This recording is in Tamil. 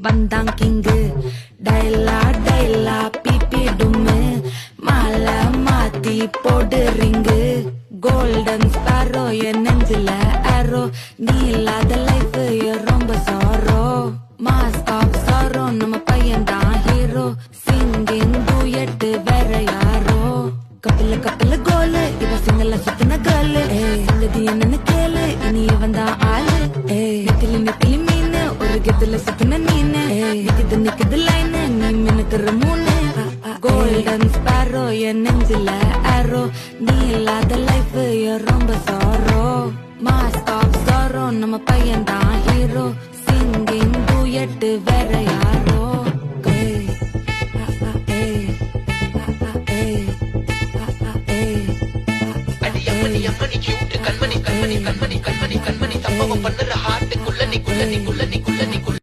வந்தான் கிங்கு டைலா டைலா பிபி டும்மு மாலை மாத்தி போடு ரிங்கு கோல்டன் ஸ்பாரோ என் நெஞ்சில ஆரோ நீ இல்லாத லைஃப் ரொம்ப சாரோ மாஸ்க் ஆஃப் சாரோ நம்ம பையன் தான் ஹீரோ சிங்கிங் டூயட் வேற யாரோ கப்பல கோலு இவ சிங்கல சுத்தின கேளு சங்கதி என்னன்னு கேளு இனி இவன் தான் ஆளு நெத்திலி மீனு ஒரு கெத்துல சுத்தின நீனு நிக்குது லைனு நீ மினுக்குற மூணு கோல்டன் ஸ்பாரோ என் நெஞ்சில ஆரோ நீ இல்லாத லைஃப் ரொம்ப சாரோ மாஸ்க் ஆஃப் சாரோ நம்ம பையன் தான் ஹீரோ சிங்கிங் டூயட் வேற யாரோ அம்மணி கியூட் கண்மணி கண்மணி கண்மணி கண்மணி கண்மணி சம்பவம் பண்ணுற ஹார்ட்டுக்குள்ள நீ குள்ள